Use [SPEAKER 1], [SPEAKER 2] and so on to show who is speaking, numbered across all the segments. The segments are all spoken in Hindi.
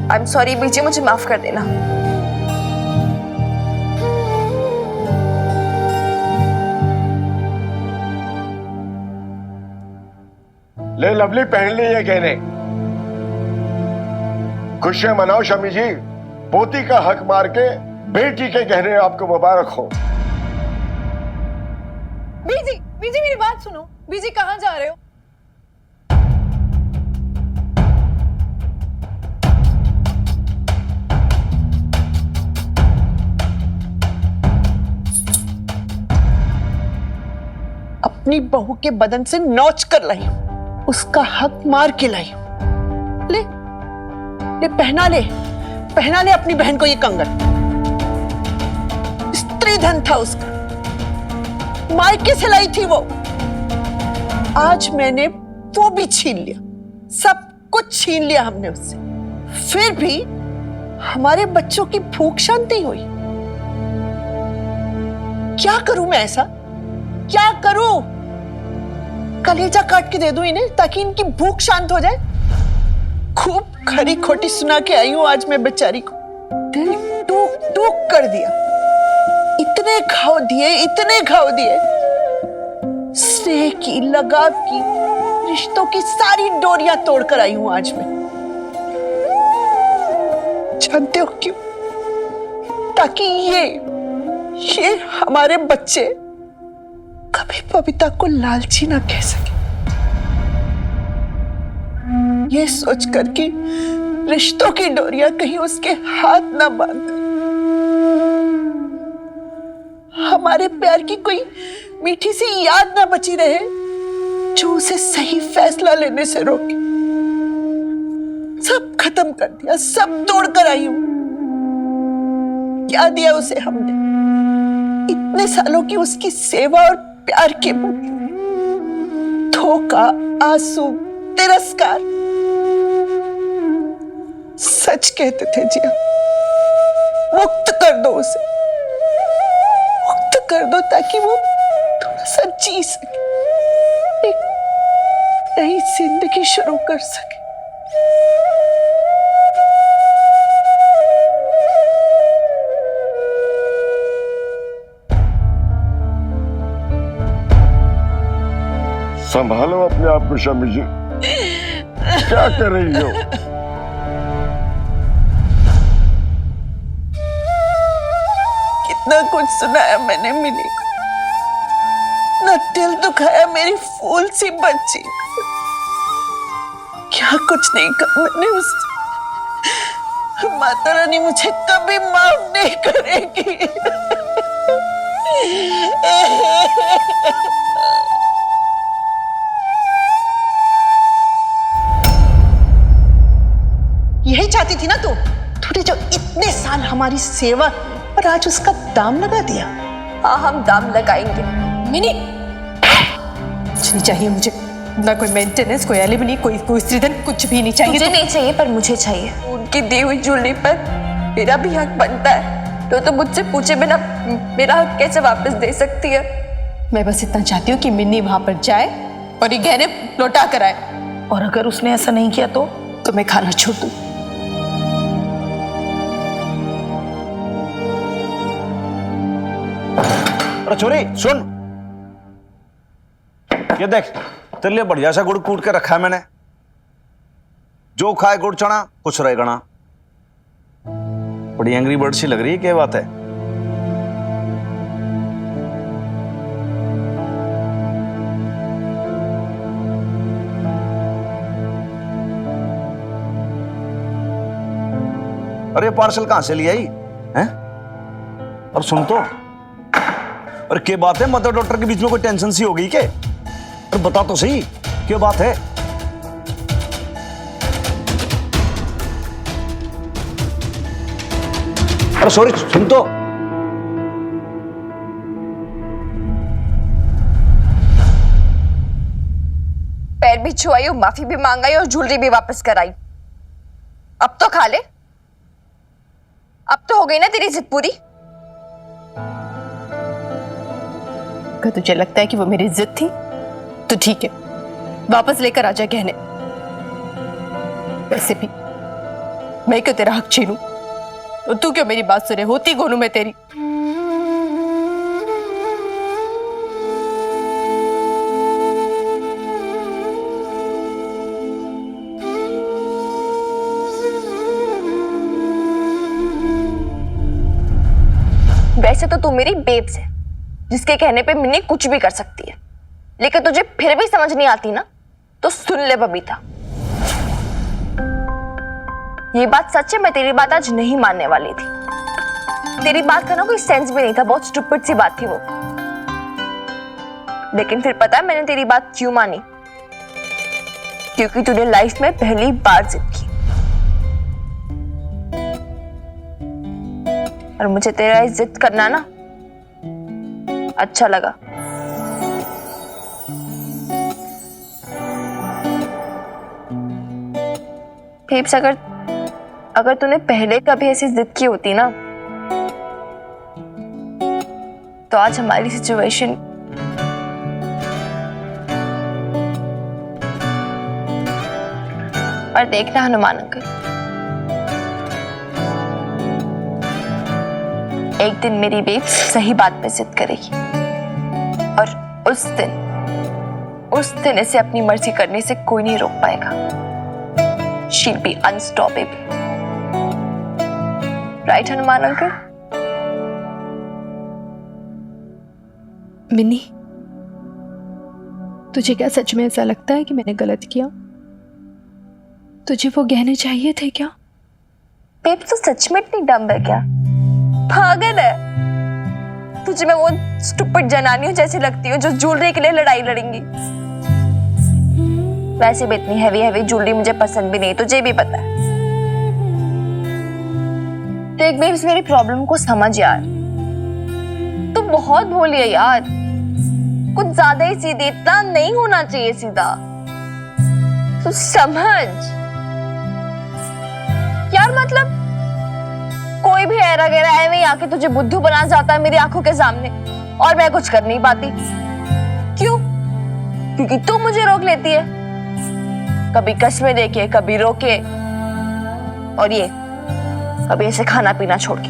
[SPEAKER 1] आई एम सॉरी बीजी, मुझे माफ कर देना।
[SPEAKER 2] ले लवली, पहन ली ये गहने। खुशियां मनाओ शमी जी, पोती का हक मार के बेटी के गहने आपको मुबारक हो।
[SPEAKER 3] बीजी, बीजी मेरी बात सुनो। बीजी कहाँ जा रहे हो?
[SPEAKER 4] अपनी बहू के बदन से नोच कर लाई, उसका हक मार के लाई। ले ले पहना ले, पहना ले अपनी बहन को ये कंगन। स्त्री धन था उसका, मायके से लाई थी वो। आज मैंने वो भी छीन लिया, सब कुछ छीन लिया हमने उससे। फिर भी हमारे बच्चों की भूख शांत नहीं हुई। क्या करूं मैं ऐसा? क्या करूं? कलेजा काट के दे दूं इन्हें ताकि इनकी भूख शांत हो जाए? खूब खरी खोटी सुना के आई हूं आज मैं बेचारी को। दिल टूक टूक कर दिया, इतने घाव दिए, इतने घाव दिए। स्नेह की, लगाव की, रिश्तों की सारी डोरियां तोड़कर आई हूं आज मैं। जानते हो क्यों? ताकि ये हमारे बच्चे कभी बबीता को लालची ना कह सके। ये सोचकर कि रिश्तों की डोरियां कहीं उसके हाथ ना बांध दे। हमारे प्यार की कोई मीठी सी याद ना बची रहे जो उसे सही फैसला लेने से रोके। सब खत्म कर दिया, सब तोड़ कर आई हूं। क्या दिया उसे हमने? इतने सालों की उसकी सेवा और प्यार के बदले धोखा, आंसू, तिरस्कार। सच कहते थे जिया, मुक्त कर दो उसे, मुक्त कर दो ताकि वो थोड़ा सा जी सके, एक नई जिंदगी शुरू कर सके।
[SPEAKER 2] संभालो अपने आप को शमी जी, क्या कर रही हो?
[SPEAKER 4] कितना कुछ सुनाया मैंने मिली को, ना दिल दुखाया मेरी फूल सी बच्ची को। क्या कुछ नहीं कहा मैंने उससे। माता रानी मुझे कभी माफ नहीं करेगी। यही चाहती थी ना तू? तूने जो इतने साल हमारी सेवा और आज उसका दाम लगा दिया।
[SPEAKER 1] हाँ, हम दाम लगाएंगे।
[SPEAKER 3] मिनी, कुछ नहीं चाहिए मुझे, ना कोई मेंटेनेंस, कोई एलिमनी, कोई स्त्रीधन, कुछ भी नहीं चाहिए।
[SPEAKER 1] मुझे नहीं चाहिए पर मुझे चाहिए। उनकी दी हुई ज्वेलरी पर मेरा भी हक बनता है, तो मुझसे पूछे बिना मेरा हक कैसे वापस दे सकती है?
[SPEAKER 3] मैं बस इतना चाहती हूँ कि मिन्नी वहां पर जाए और ये गहने लौटा कर आए। और अगर उसने ऐसा नहीं किया तो मैं खाना छोड़ दूँ।
[SPEAKER 5] अरे छोरी सुन, ये देख तेरे लिए बढ़िया सा गुड़ कूट के रखा है मैंने। जो खाए गुड़ चना कुछ रहे गना। बड़ी एंग्री बर्ड सी लग रही है, क्या बात है? अरे पार्सल कहां से लिया ही हैं? और सुन तो, और क्या बात है, मदर डॉक्टर के बीच में कोई टेंशन सी हो गई क्या? और बता तो सही क्या बात है? अरे सॉरी, सुन तो।
[SPEAKER 1] पैर भी छुआई, माफी भी मांगाई और ज्वेलरी भी वापस कराई। अब तो खा ले, अब तो हो गई ना तेरी जिद पूरी।
[SPEAKER 3] अगर तुझे लगता है कि वो मेरी जिद थी तो ठीक है, वापस लेकर आ जा गहने। वैसे भी मैं क्यों तेरा हक छीनूं? तो तू क्यों मेरी बात सुने? होती कौन हूं मैं तेरी?
[SPEAKER 1] वैसे तो तू मेरी बेब्स है, जिसके कहने पे मिन्नी कुछ भी कर सकती है, लेकिन तुझे फिर भी समझ नहीं आती ना, तो सुन ले बबीता, ये बात सच है, मैं तेरी बात आज नहीं मानने वाली थी। तेरी बात का ना कोई सेंस भी नहीं था, बहुत स्टूपिड सी बात थी वो। लेकिन फिर पता है मैंने तेरी बात क्यों मानी? क्योंकि तूने लाइफ में पहली बार जिद की, और मुझे तेरा ये जिद करना ना अच्छा लगा। फेब्स, अगर तूने पहले कभी ऐसी जिद की होती ना, तो आज हमारी सिचुएशन पर देखना हनुमान अंकल, एक दिन मेरी बेब सही बात पे जिद करेगी, और उस दिन इसे अपनी मर्जी करने से कोई नहीं रोक पाएगा। She'll be unstoppable. Right, Hanuman uncle?
[SPEAKER 6] Minni, तुझे क्या सच में ऐसा लगता है कि मैंने गलत किया? तुझे वो गहने चाहिए थे क्या?
[SPEAKER 1] बेब, तो सच में इतनी डम्ब है क्या? पागल है? तुझे मैं वो स्टूपिड जनानियों जैसी लगती हूँ जो ज्वेलरी के लिए लड़ाई लड़ेंगी। वैसे भी इतनी हैवी ज्वेलरी मुझे पसंद भी नहीं, तुझे भी पता है। तो एक बेब्स, मेरी प्रॉब्लम को समझ यार। तू बहुत भोली है यार, कुछ ज्यादा ही सीधी, इतना नहीं होना चाहिए सीधा। तू समझ यार, मतलब कोई भी ऐरा गैरा ऐਵੇਂ ही आके तुझे बुद्धू बना जाता है मेरी आंखों के सामने, और मैं कुछ कर नहीं पाती। क्यों? क्योंकि तू मुझे रोक लेती है, कभी कस्में देके, कभी रोके, और ये कभी ऐसे खाना पीना छोड़ के।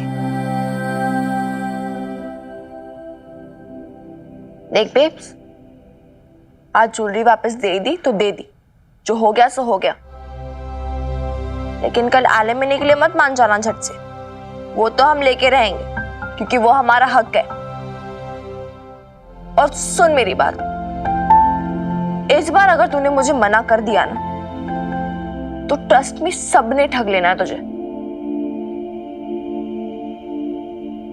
[SPEAKER 1] देख बेब्स, आज ज्वेलरी वापस दे दी तो दे दी, जो हो गया सो हो गया, लेकिन कल आले मिलने के लिए मत मान जाना झट से। वो तो हम लेके रहेंगे, क्योंकि वो हमारा हक है। और सुन मेरी बात, इस बार अगर तूने मुझे मना कर दिया ना, तो ट्रस्ट में सबने ठग लेना है तुझे।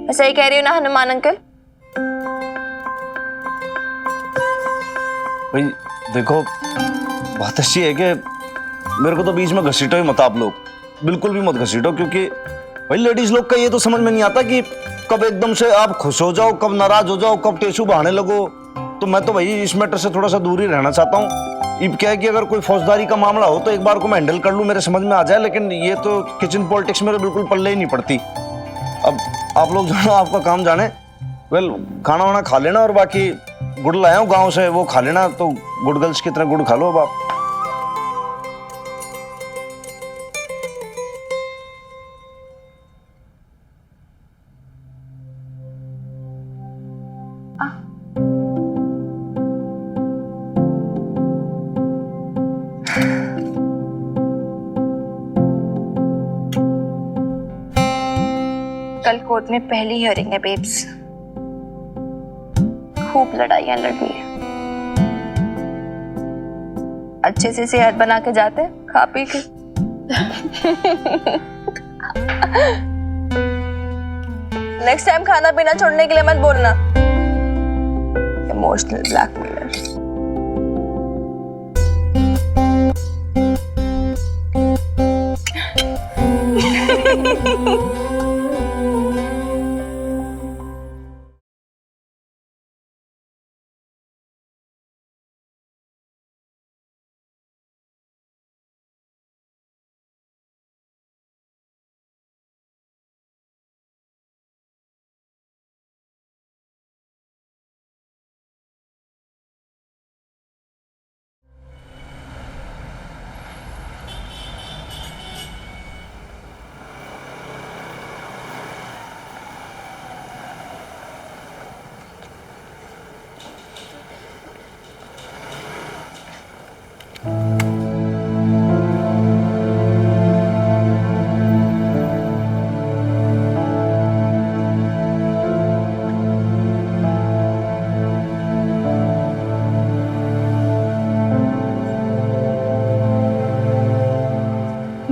[SPEAKER 1] मैं सही कह रही हूँ ना हनुमान अंकल?
[SPEAKER 5] भाई देखो, बात ऐसी है कि मेरे को तो बीच में घसीटो ही मत आप लोग, बिल्कुल भी मत घसीटो, क्योंकि भाई लेडीज लोग का ये तो समझ में नहीं आता कि कब एकदम से आप खुश हो जाओ, कब नाराज हो जाओ, कब टेसू बहाने लगो। तो मैं तो भाई इस मैटर से थोड़ा सा दूर ही रहना चाहता हूँ। अब क्या है कि अगर कोई फौजदारी का मामला हो तो एक बार को मैं हैंडल कर लूँ, मेरे समझ में आ जाए, लेकिन ये तो किचन पॉलिटिक्स मेरे बिल्कुल पल्ले ही नहीं पड़ती। अब आप लोग जानो, आपका काम जाने। वेल, खाना वाना खा लेना, और बाकी गुड़ लाया हूँ गाँव से, वो खा लेना। तो गुड़ गर्ल्स की तरह गुड़ खा लो अब आप।
[SPEAKER 1] कल कोर्ट में पहली हियरिंग है बेब्स, खूब लड़ाइयां लड़नी है। अच्छे से सेहत बना के जाते हैं, खा पी के। नेक्स्ट टाइम खाना पीना छोड़ने के लिए मत बोलना। Emotional blackmailer.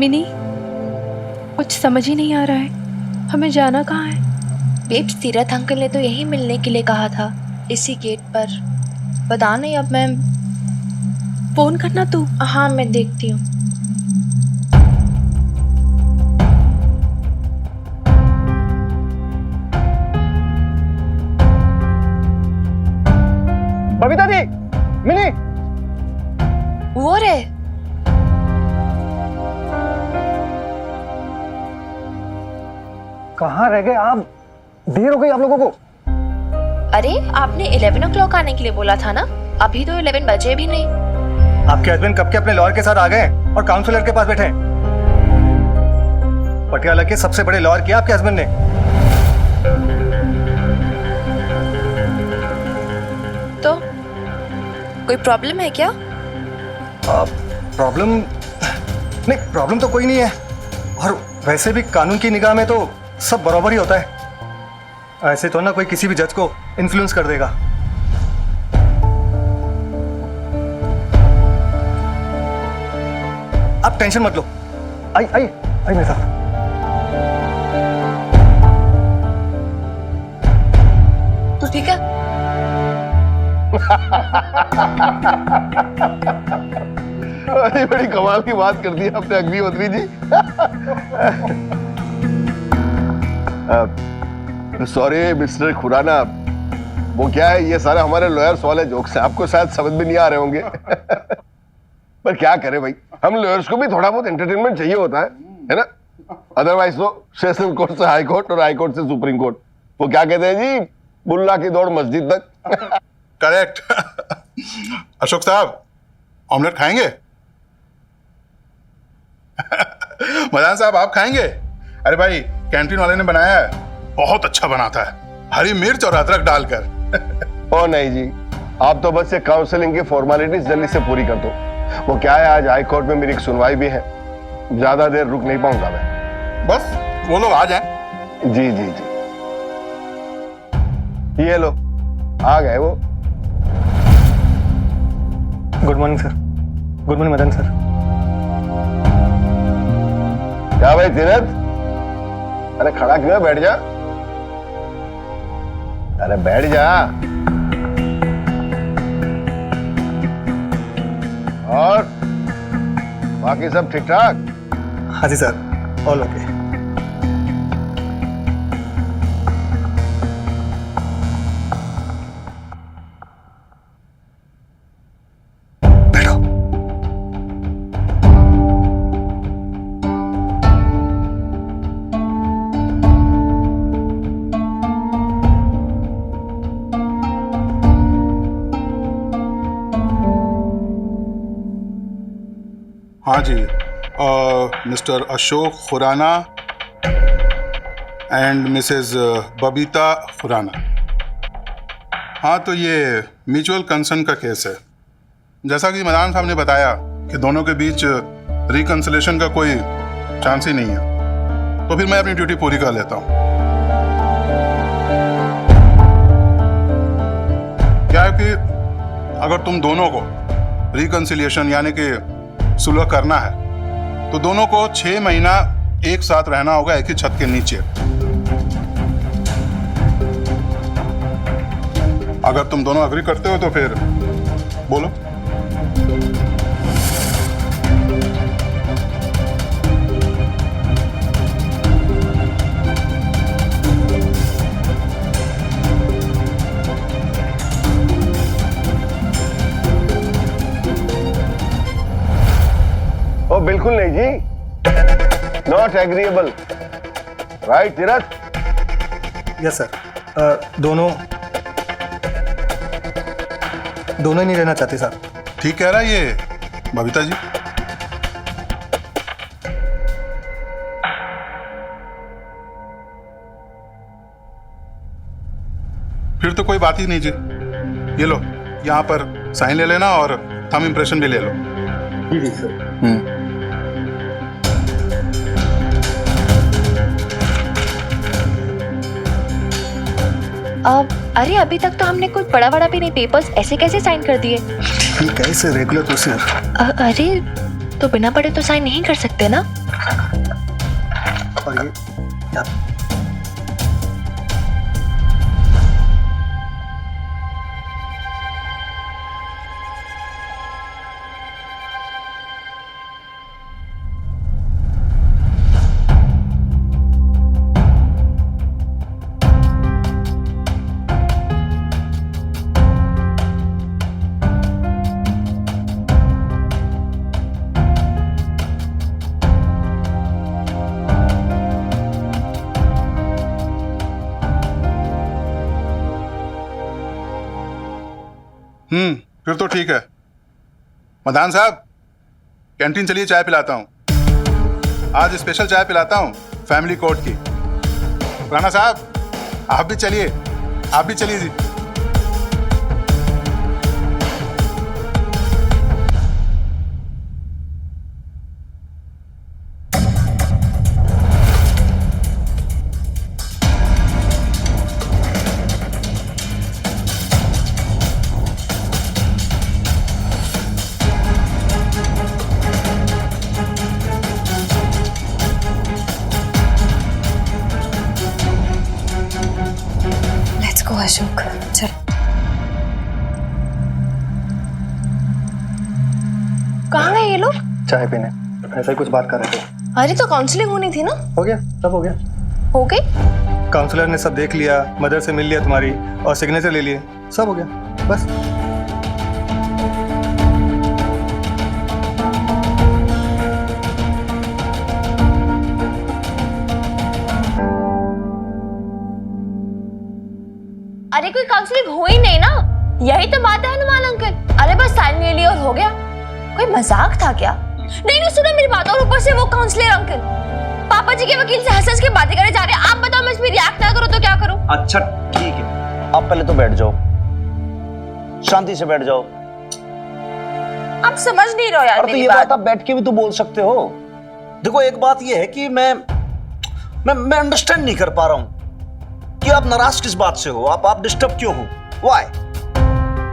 [SPEAKER 6] मिनी, कुछ समझ ही नहीं आ रहा है, हमें जाना कहाँ है?
[SPEAKER 1] बेब्स, तीरथ अंकल ने तो यही मिलने के लिए कहा था, इसी गेट पर। पता नहीं, अब मैं
[SPEAKER 6] फोन करना तू।
[SPEAKER 1] हाँ, मैं देखती हूँ।
[SPEAKER 2] बबीता जी, मिनी,
[SPEAKER 1] वो रे,
[SPEAKER 7] कहाँ रह गए आप? देर हो गई आप लोगों को।
[SPEAKER 1] अरे आपने 11 o'clock आने के लिए बोला था ना, अभी तो 11 बजे भी नहीं।
[SPEAKER 7] आपके हस्बैंड कब के अपने लॉयर के साथ आ गए और काउंसलर के पास बैठे हैं। पटियाला के सबसे बड़े लॉयर किया आपके हस्बैंड ने।
[SPEAKER 1] तो कोई प्रॉब्लम है क्या?
[SPEAKER 7] प्रॉब्लम नहीं, प्रॉब्लम तो कोई नहीं है, और वैसे भी कानून की निगाह में तो सब बराबर ही होता है। ऐसे तो ना कोई किसी भी जज को इन्फ्लुएंस कर देगा। आप टेंशन मत लो। आई आई आई मेरे साथ।
[SPEAKER 1] तू ठीक है?
[SPEAKER 2] अरे बड़ी कमाल की बात कर दी आपने अग्निहोत्री जी। सॉरी मिस्टर खुराना, वो क्या है, ये सारे हमारे लॉयर्स वाले जोक्स हैं, आपको शायद समझ में नहीं आ रहे होंगे। पर क्या करें भाई, हम लॉयर्स को भी थोड़ा बहुत एंटरटेनमेंट चाहिए होता है ना? अदरवाइज तो सेशन कोर्ट से हाई कोर्ट और हाई कोर्ट से सुप्रीम कोर्ट, वो क्या कहते हैं जी, बुल्ला की दौड़ मस्जिद तक।
[SPEAKER 8] करेक्ट। अशोक साहब, ऑमलेट खाएंगे? मदान साहब, आप खाएंगे? अरे भाई, कैंटीन वाले ने बनाया है, बहुत अच्छा बनाता है, हरी मिर्च और अदरक डालकर।
[SPEAKER 2] ओ नहीं जी, आप तो बस ये काउंसलिंग की फॉर्मेलिटीज जल्दी से पूरी कर दो। वो क्या है, आज हाई कोर्ट में मेरी एक सुनवाई भी है, ज्यादा देर रुक नहीं पाऊंगा मैं।
[SPEAKER 8] बस वो लोग आ जाएं।
[SPEAKER 2] जी जी जी, ये लो आ गए वो।
[SPEAKER 7] Good morning sir. Good morning Madan sir.
[SPEAKER 2] क्या भाई तीरथ, अरे खड़ा क्यों है, बैठ जा। अरे बैठ जा। और बाकी सब ठीक ठाक?
[SPEAKER 7] हाँ जी सर, ऑल ओके। बैठो।
[SPEAKER 8] हाँ जी, Mr Ashok Khurana and Mrs Babita Khurana. हाँ, तो ये म्यूचुअल कंसर्न का केस है। जैसा कि मदान साहब ने बताया कि दोनों के बीच रिकंसिलेशन का कोई चांस ही नहीं है, तो फिर मैं अपनी ड्यूटी पूरी कर लेता हूँ। क्या है कि अगर तुम दोनों को रिकंसिलिएशन यानी कि सुलह करना है, तो दोनों को 6 महीना एक साथ रहना होगा एक ही छत के नीचे। अगर तुम दोनों अग्री करते हो तो फिर बोलो।
[SPEAKER 2] ओ बिल्कुल नहीं जी, not agreeable, right Tirath?
[SPEAKER 7] Yes sir. दोनों नहीं रहना चाहते सर।
[SPEAKER 8] ठीक कह रहा है ये बबीता जी। फिर तो कोई बात ही नहीं जी। ये लो, यहाँ पर साइन ले लेना और थंब इम्प्रेशन भी ले लो।
[SPEAKER 7] जी सर।
[SPEAKER 1] अरे अभी तक तो हमने कोई बड़ा बड़ा भी नहीं, पेपर्स ऐसे कैसे साइन कर दिए?
[SPEAKER 7] ठीक है, इसे रेगुलर प्रोसीजर।
[SPEAKER 1] अरे तो बिना पढ़े तो साइन नहीं कर सकते ना।
[SPEAKER 7] और ये क्या?
[SPEAKER 8] फिर तो ठीक है। मदान साहब, कैंटीन चलिए, चाय पिलाता हूँ। आज स्पेशल चाय पिलाता हूँ फैमिली कोर्ट की। राणा साहब, आप भी चलिए, आप भी चलिए जी।
[SPEAKER 6] लेट्स गो अशोक, चल।
[SPEAKER 1] कहाँ गए ये लोग?
[SPEAKER 7] चाय पीने ऐसा ही कुछ बात कर रहे थे।
[SPEAKER 1] अरे तो काउंसलिंग होनी थी ना।
[SPEAKER 7] हो गया, सब हो गया।
[SPEAKER 1] हो गई?
[SPEAKER 7] काउंसलर ने सब देख लिया, मदर से मिल लिया तुम्हारी और सिग्नेचर ले लिए, सब हो गया बस।
[SPEAKER 1] अरे कोई काउंसलिंग हो ही नहीं ना, यही तो बात है हनुमान अंकल। अरे बस साइन ले लिया और हो गया। कोई मजाक था क्या? नहीं सुनो मेरी बात। और ऊपर से वो काउंसलर अंकल पापा जी के वकील से हंस-हंस के बातें करे जा रहे हैं। आप बताओ मैं इस पे रिएक्ट ना करूं तो क्या करूं?
[SPEAKER 5] अच्छा ठीक है, आप पहले तो बैठ जाओ, शांति से बैठ जाओ।
[SPEAKER 1] आप समझ नहीं रहे यार
[SPEAKER 5] और तो
[SPEAKER 1] मेरी
[SPEAKER 5] ये
[SPEAKER 1] बात।
[SPEAKER 5] बात आप बैठ के भी तो बोल सकते हो। देखो एक बात ये है कि मैं अंडरस्टैंड नहीं कर पा रहा हूं कि आप नाराज किस बात से हो, आप डिस्टर्ब क्यों हो, व्हाई?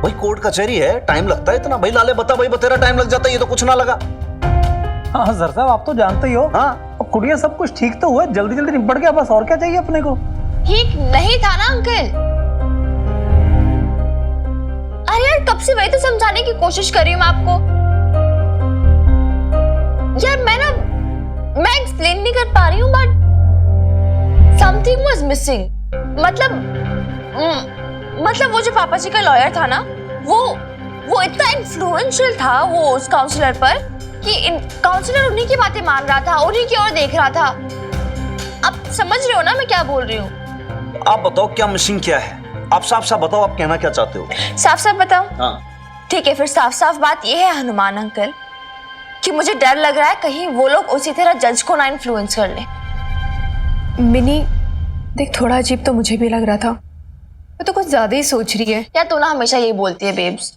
[SPEAKER 5] भाई कोर्ट कचहरी है, टाइम लगता है इतना। भाई लाले बता, भाई बतेरा टाइम लग जाता है, ये तो कुछ ना लगा।
[SPEAKER 9] हाँ सर साहब, आप तो जानते ही हो।
[SPEAKER 5] हाँ,
[SPEAKER 9] अब कुड़िया सब कुछ ठीक तो हुआ, जल्दी जल्दी निपट गया, बस और क्या चाहिए अपने को।
[SPEAKER 1] ठीक नहीं था ना अंकल? अरे यार कब से वही तो समझाने की कोशिश कर रही हूँ मैं आपको। यार मैं एक्सप्लेन नहीं कर पा रही हूँ, बट समथिंग वाज मिसिंग। मतलब वो जो पापा जी का लॉयर था ना, वो इतना इन्फ्लुएंशियल था वो उस काउंसलर पर कि काउंसलर उन्हीं की बातें मान रहा था, उन्हीं की ओर देख रहा था। आप समझ रहे हो ना मैं क्या बोल रही हूँ?
[SPEAKER 5] आप बताओ क्या मिसिंग क्या है, आप साफ साफ बताओ, आप कहना क्या चाहते हो?
[SPEAKER 1] साफ साफ बताओ।
[SPEAKER 5] हाँ
[SPEAKER 1] ठीक है, फिर साफ साफ बात यह है हनुमान अंकल कि मुझे डर लग रहा है कहीं वो लोग उसी तरह जज को ना इन्फ्लुएंस कर ले।
[SPEAKER 6] मिनी देख, थोड़ा अजीब तो मुझे भी लग रहा था। वो तो कुछ ज्यादा ही सोच रही है।
[SPEAKER 1] या तू ना हमेशा यही बोलती है बेब्स।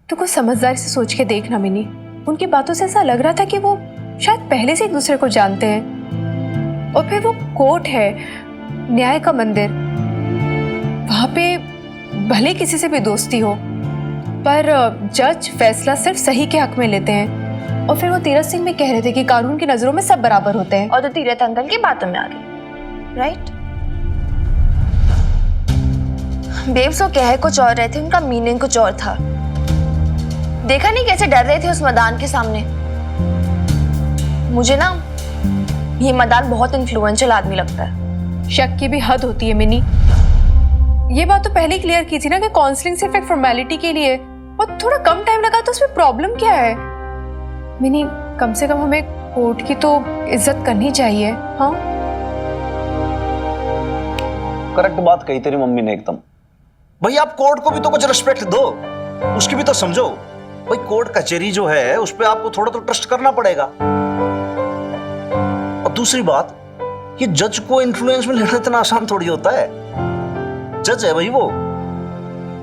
[SPEAKER 6] तो कुछ समझदारी से सोच के देखना मिनी। उनकी बातों से ऐसा लग रहा था कि वो शायद पहले से एक दूसरे को जानते हैं। और फिर वो कोर्ट है, न्याय का मंदिर, वहां पे भले किसी से भी दोस्ती हो, पर जज फैसला सिर्फ सही के हक में लेते हैं। और फिर वो तीरथ सिंह में कह रहे थे कि कानून की नजरों में सब बराबर होते हैं।
[SPEAKER 1] और तो तीरथ अंकल की बातों में आ गई, राइट? बेब्स वो कह कुछ और रहे थे, उनका मीनिंग कुछ और था। देखा नहीं कैसे डर रहे थे उस मदान के सामने। मुझे ना ये मदान बहुत इन्फ्लुएंशियल आदमी लगता है।
[SPEAKER 6] शक की भी हद होती है मिनी। ये बात तो पहले ही क्लियर की थी ना कि काउंसलिंग सिर्फ एक फॉर्मेलिटी के लिए, और थोड़ा कम टाइम लगा तो उसमें प्रॉब्लम क्या है? मिनी कम से कम हमें कोर्ट की तो इज्जत करनी चाहिए। हाँ
[SPEAKER 5] करेक्ट बात कही तेरी मम्मी ने एकदम। भाई आप कोर्ट को भी तो कुछ रिस्पेक्ट दो, उसकी भी तो समझो। भाई कोर्ट कचहरी जो है उस पर आपको थोड़ा तो ट्रस्ट करना पड़ेगा। और दूसरी बात, ये जज को इन्फ्लुएंस में लेना इतना आसान थोड़ी होता है। जज है भाई वो।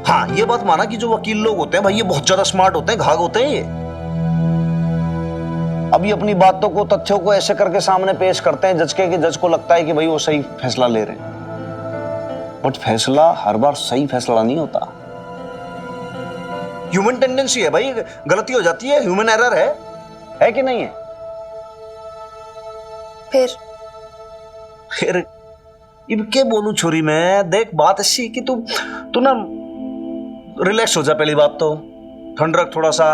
[SPEAKER 5] हाँ ये बात माना कि जो वकील लोग होते हैं भाई ये बहुत ज्यादा स्मार्ट होते हैं, घाघ होते हैं ये। अभी अपनी बातों को, तथ्यों को ऐसे करके सामने पेश करते हैं जज के कि जज को लगता है कि भाई वो सही फैसला ले रहे हैं। बट फैसला हर बार सही फैसला नहीं होता। ह्यूमन टेंडेंसी है भाई, गलती हो जाती है, ह्यूमन एरर है। है कि नहीं है?
[SPEAKER 1] फिर
[SPEAKER 5] इब के बोलूं छोरी मैं, देख बात ऐसी कि तू ना रिलैक्स हो जा। पहली बात तो ठंड रख थोड़ा सा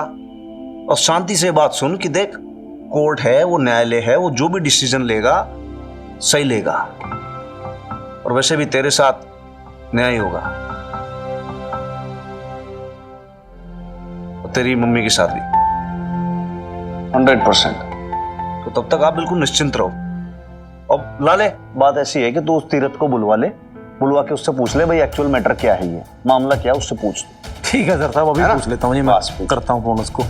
[SPEAKER 5] और शांति से बात सुन कि देख कोर्ट है, वो न्यायालय है, वो जो भी डिसीजन लेगा सही लेगा, और वैसे भी तेरे साथ न्याय होगा और तेरी मम्मी के साथ भी 100%। तो तब तक आप बिल्कुल निश्चिंत रहो। अब लाले बात ऐसी है कि तू उस तीरथ को बुलवा के उससे पूछ ले भाई एक्चुअल मैटर क्या है, ये मामला क्या है, उससे पूछ।
[SPEAKER 9] ठीक है सर साहब, अभी पूछ लेता हूँ, मैं करता हूँ फोन उसको।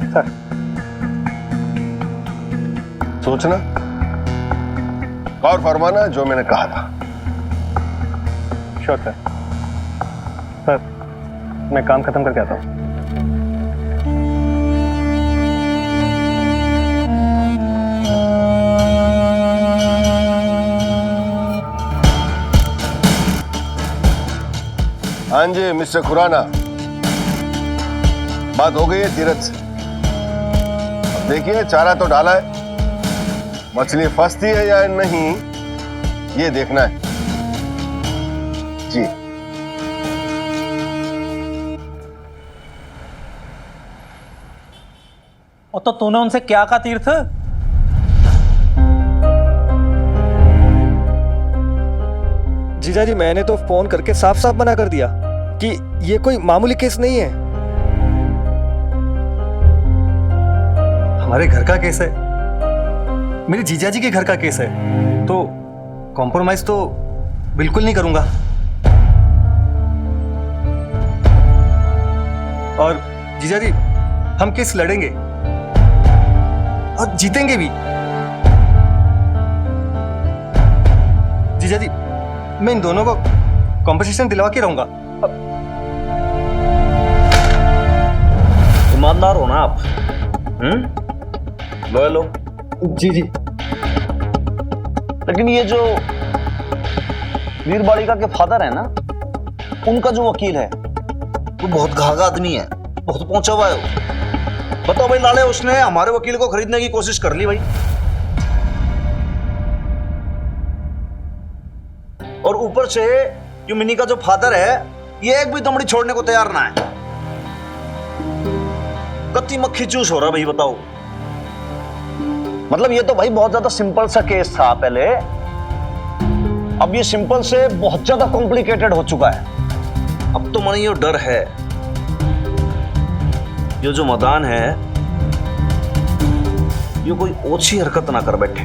[SPEAKER 9] सर
[SPEAKER 2] सोचना और फरमाना जो मैंने कहा था।
[SPEAKER 7] Sure sir. सर मैं काम खत्म करके आता हूँ।
[SPEAKER 2] हाँ जी मिस्टर खुराना, बात हो गई है तीरथ से। अब देखिए चारा तो डाला है, मछली फंसती है या नहीं ये देखना है जी।
[SPEAKER 9] और तो तूने उनसे क्या कहा तीर्थ?
[SPEAKER 10] जीजा जी मैंने तो फोन करके साफ साफ मना कर दिया कि ये कोई मामूली केस नहीं है।
[SPEAKER 7] हमारे घर का केस है, मेरे जीजा जी के घर का केस है, तो कॉम्प्रोमाइज तो बिल्कुल नहीं करूंगा। और जीजा जी हम केस लड़ेंगे और जीतेंगे भी। जीजा जी मैं इन दोनों को कॉम्पनसेशन दिलवा के रहूंगा।
[SPEAKER 5] ईमानदार हो ना आप? लो
[SPEAKER 7] जी जी।
[SPEAKER 5] लेकिन ये जो वीर बालिका के फादर है ना, उनका जो वकील है वो बहुत घाघा आदमी है, बहुत पहुंचा हुआ है वो। बताओ भाई लाले, उसने हमारे वकील को खरीदने की कोशिश कर ली भाई, और ऊपर से ये मिनी का जो फादर है ये एक भी दमड़ी छोड़ने को तैयार ना है। कत्ती मक्खी चूस हो रहा भाई, बताओ। मतलब ये तो भाई बहुत ज्यादा सिंपल सा केस था पहले, अब ये सिंपल से बहुत ज्यादा कॉम्प्लिकेटेड हो चुका है। अब तो मन ये डर है, ये जो मदान है ये कोई ओछी हरकत ना कर बैठे।